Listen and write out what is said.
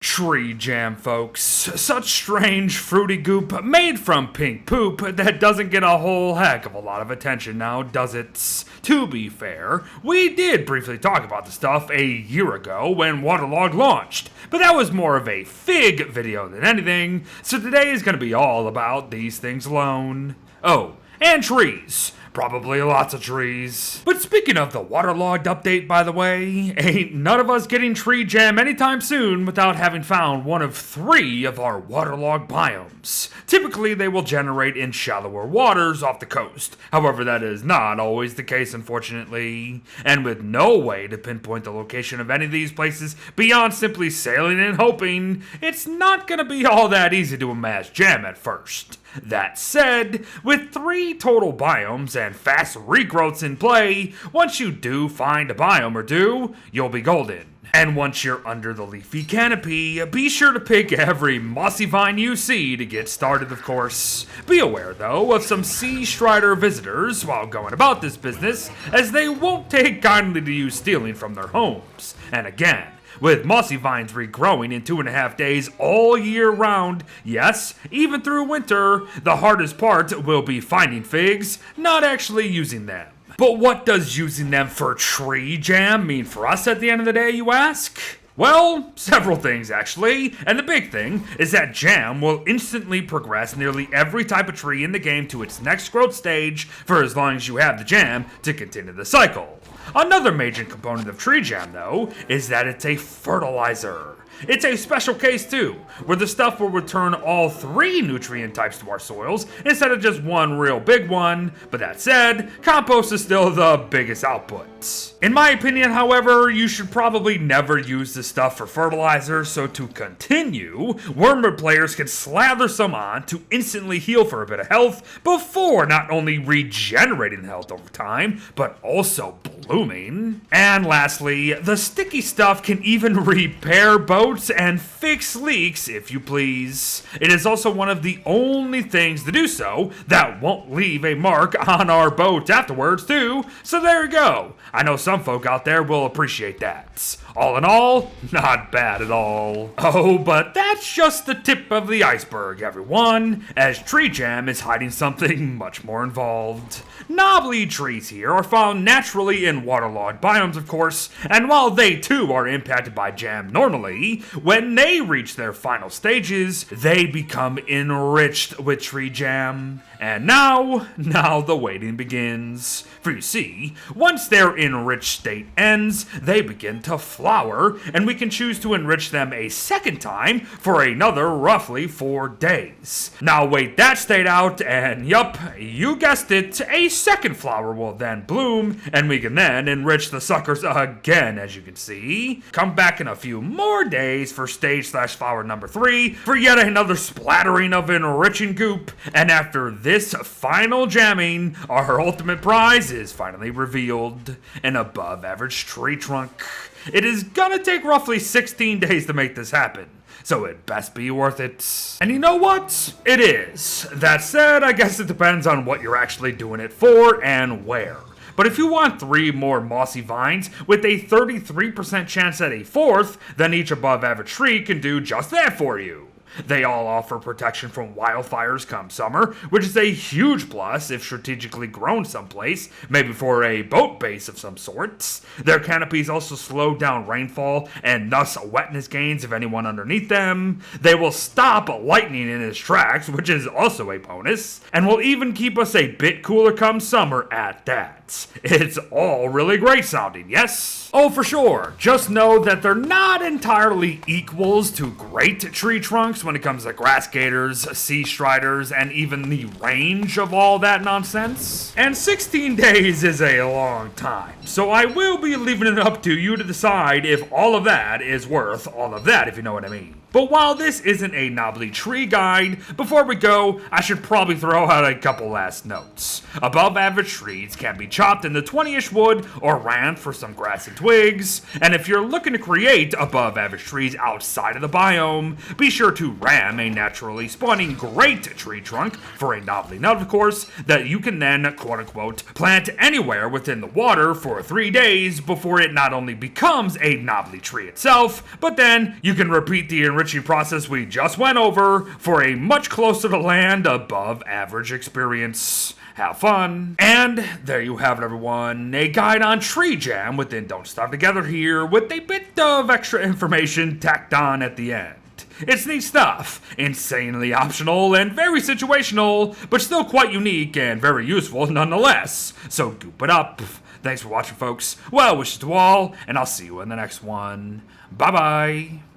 Tree jam, folks. Such strange fruity goop made from pink poop that doesn't get a whole heck of a lot of attention now, does it? To be fair, we did briefly talk about the stuff a year ago when Waterlog launched, but that was more of a fig video than anything, so today is going to be all about these things alone. Oh, and trees. Probably lots of trees. But speaking of the waterlogged update, by the way, ain't none of us getting tree jam anytime soon without having found one of 3 of our waterlogged biomes. Typically, they will generate in shallower waters off the coast. However, that is not always the case, unfortunately. And with no way to pinpoint the location of any of these places beyond simply sailing and hoping, it's not gonna be all that easy to amass jam at first. That said, with 3 total biomes and fast regrowths in play, once you do find a biome or two, you'll be golden. And once you're under the leafy canopy, be sure to pick every mossy vine you see to get started, of course. Be aware, though, of some sea strider visitors while going about this business, as they won't take kindly to you stealing from their homes. And again, with mossy vines regrowing in 2.5 days all year round, yes, even through winter, the hardest part will be finding figs, not actually using them. But what does using them for tree jam mean for us at the end of the day, you ask? Well, several things actually, and the big thing is that jam will instantly progress nearly every type of tree in the game to its next growth stage for as long as you have the jam to continue the cycle. Another major component of tree jam, though, is that it's a fertilizer. It's a special case too, where the stuff will return all 3 nutrient types to our soils instead of just one real big one, but that said, compost is still the biggest output. In my opinion, however, you should probably never use this stuff for fertilizer, so to continue, Wormwood players can slather some on to instantly heal for a bit of health before not only regenerating health over time, but also blooming. And lastly, the sticky stuff can even repair boats and fix leaks, if you please. It is also one of the only things to do so that won't leave a mark on our boat afterwards too, so there you go. I know some folk out there will appreciate that. All in all, not bad at all. Oh, but that's just the tip of the iceberg, everyone, as tree jam is hiding something much more involved. Knobbly trees here are found naturally in waterlogged biomes, of course, and while they too are impacted by jam normally, when they reach their final stages, they become enriched with tree jam. And now the waiting begins. For you see, once their enriched state ends, they begin to flower, and we can choose to enrich them a second time for another roughly 4 days. Now wait that state out, and yup, you guessed it, a second flower will then bloom, and we can then enrich the suckers again, as you can see. Come back in a few more days for stage/flower number 3 for yet another splattering of enriching goop, and after this final jamming, our ultimate prize is finally revealed, an above average tree trunk. It is gonna take roughly 16 days to make this happen, so it best be worth it. And you know what? It is. That said, I guess it depends on what you're actually doing it for and where. But if you want 3 more mossy vines with a 33% chance at a 4th, then each above average tree can do just that for you. They all offer protection from wildfires come summer, which is a huge plus if strategically grown someplace, maybe for a boat base of some sorts. Their canopies also slow down rainfall and thus wetness gains of anyone underneath them. They will stop lightning in its tracks, which is also a bonus, and will even keep us a bit cooler come summer at that. It's all really great sounding, yes? Oh, for sure. Just know that they're not entirely equals to great tree trunks when it comes to grass gators, sea striders, and even the range of all that nonsense. And 16 days is a long time, so I will be leaving it up to you to decide if all of that is worth all of that, if you know what I mean. But while this isn't a knobbly tree guide, before we go, I should probably throw out a couple last notes. Above average trees can be chopped into 20-ish wood or ran for some grass and twigs. And if you're looking to create above average trees outside of the biome, be sure to ram a naturally spawning great tree trunk for a knobbly nut, of course, that you can then, quote unquote, plant anywhere within the water for 3 days before it not only becomes a knobbly tree itself, but then you can repeat the enriching process we just went over for a much closer to land above average experience. Have fun. And there you have it, everyone. A guide on tree jam within Don't Starve Together here with a bit of extra information tacked on at the end. It's neat stuff, insanely optional and very situational, but still quite unique and very useful nonetheless. So goop it up. Thanks for watching, folks. Well wishes to all, and I'll see you in the next one. Bye-bye.